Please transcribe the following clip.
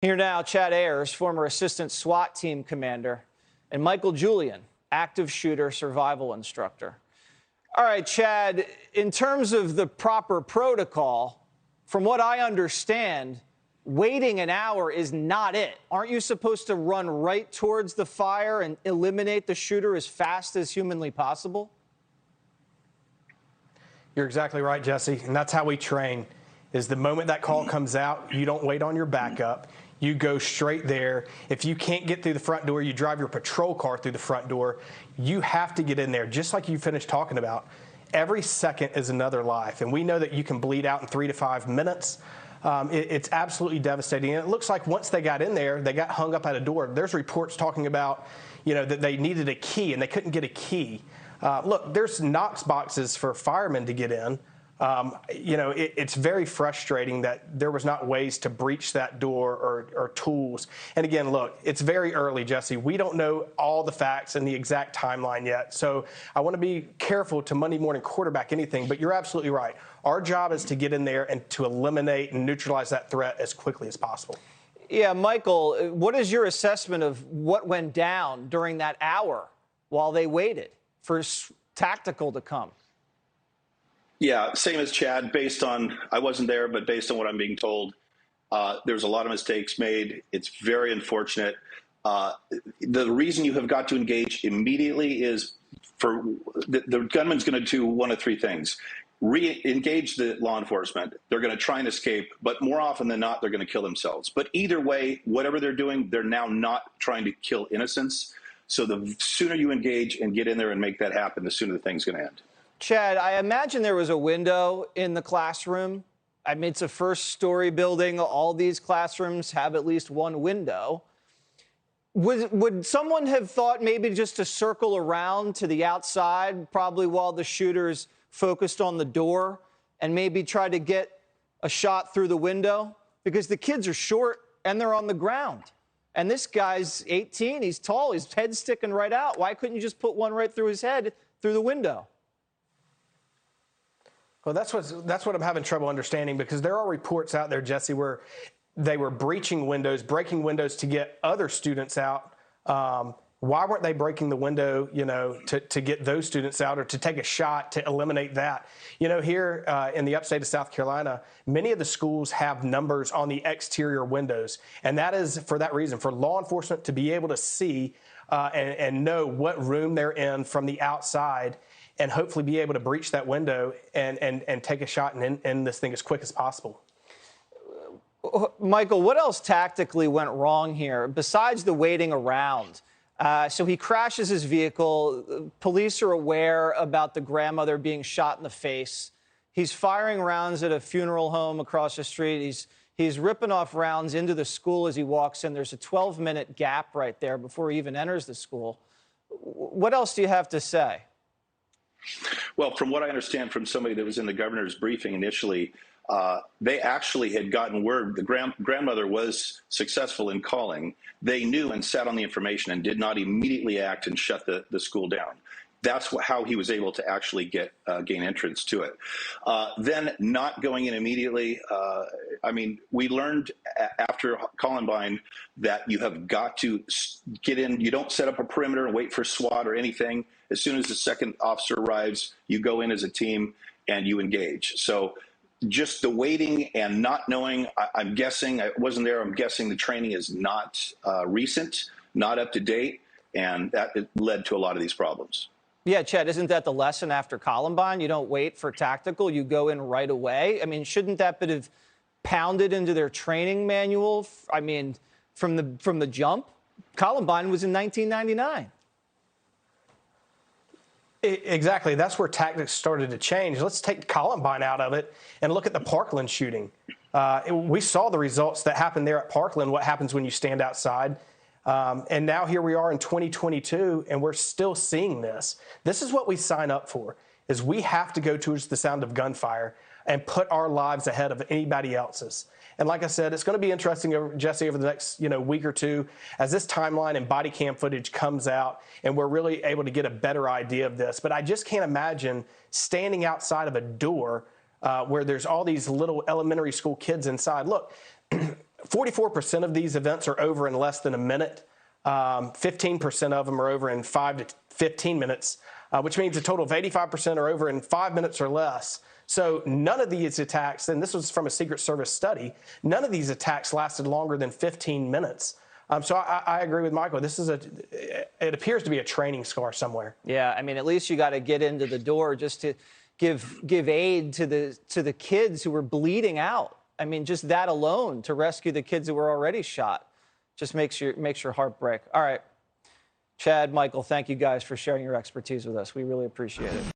Here now, Chad Ayers, former assistant SWAT team commander, and Michael Julian, active shooter survival instructor. All right, Chad, in terms of the proper protocol, from what I understand, waiting an hour is not it. Aren't you supposed to run right towards the fire and eliminate the shooter as fast as humanly possible? You're exactly right, Jesse, and that's how we train, is the moment that call comes out, you don't wait on your backup. You go straight there. If you can't get through the front door, you drive your patrol car through the front door. You have to get in there, just like you finished talking about. Every second is another life, and we know that you can bleed out in 3 to 5 minutes. It's absolutely devastating, and it looks like once they got in there, they got hung up at a door. There's reports talking about, that they needed a key, and they couldn't get a key. Look, there's Knox boxes for firemen to get in. It's very frustrating that there was not ways to breach that door or tools. And again, look, it's very early, Jesse. We don't know all the facts and the exact timeline yet. So I want to be careful to Monday morning quarterback anything, but you're absolutely right. Our job is to get in there and to eliminate and neutralize that threat as quickly as possible. Yeah, Michael, what is your assessment of what went down during that hour while they waited for tactical to come? Yeah, same as Chad. I wasn't there, but based on what I'm being told, there's a lot of mistakes made. It's very unfortunate. The reason you have got to engage immediately is for the gunman's going to do one of three things. Re-engage the law enforcement. They're going to try and escape, but more often than not, they're going to kill themselves. But either way, whatever they're doing, they're now not trying to kill innocents. So the sooner you engage and get in there and make that happen, the sooner the thing's going to end. Chad, I imagine there was a window in the classroom. I mean, it's a first-story building. All these classrooms have at least one window. Would someone have thought maybe just to circle around to the outside, probably while the shooter's focused on the door, and maybe try to get a shot through the window? Because the kids are short and they're on the ground. And this guy's 18, he's tall, his head's sticking right out. Why couldn't you just put one right through his head through the window? Well, that's what I'm having trouble understanding, because there are reports out there, Jesse, where they were breaking windows to get other students out. Why weren't they breaking the window, to get those students out or to take a shot to eliminate that? Here in the upstate of South Carolina, many of the schools have numbers on the exterior windows, and that is for that reason, for law enforcement to be able to see and know what room they're in from the outside, and hopefully be able to breach that window and take a shot and end this thing as quick as possible. Michael, what else tactically went wrong here besides the waiting around? So he crashes his vehicle. Police are aware about the grandmother being shot in the face. He's firing rounds at a funeral home across the street. He's ripping off rounds into the school as he walks in. There's a 12-minute gap right there before he even enters the school. What else do you have to say? Well, from what I understand from somebody that was in the governor's briefing initially, they actually had gotten word the grandmother was successful in calling. They knew and sat on the information and did not immediately act and shut the school down. That's how he was able to actually gain entrance to it. Then not going in immediately. We learned after Columbine that you have got to get in. You don't set up a perimeter and wait for SWAT or anything. As soon as the second officer arrives, you go in as a team and you engage. So just the waiting and not knowing, I'm guessing, I wasn't there, I'm guessing the training is not recent, not up to date, and that led to a lot of these problems. Yeah, Chad, isn't that the lesson after Columbine? You don't wait for tactical, you go in right away. I mean, shouldn't that bit have pounded into their training manual? I mean, from the jump? Columbine was in 1999. Exactly. That's where tactics started to change. Let's take Columbine out of it and look at the Parkland shooting. We saw the results that happened there at Parkland, what happens when you stand outside. And now here we are in 2022, and we're still seeing this. This is what we sign up for, is we have to go towards the sound of gunfire and put our lives ahead of anybody else's. And like I said, it's going to be interesting, Jesse, over the next week or two as this timeline and body cam footage comes out and we're really able to get a better idea of this. But I just can't imagine standing outside of a door where there's all these little elementary school kids inside. Look, 44% of these events are over in less than a minute. 15% of them are over in 5 to 15 minutes, which means a total of 85% are over in 5 minutes or less. So none of these attacks, and this was from a Secret Service study, none of these attacks lasted longer than 15 minutes. So I agree with Michael. It appears to be a training scar somewhere. Yeah, I mean, at least you got to get into the door just to give aid to the kids who were bleeding out. I mean, just that alone to rescue the kids who were already shot just makes your heart break. All right, Chad, Michael, thank you guys for sharing your expertise with us. We really appreciate it.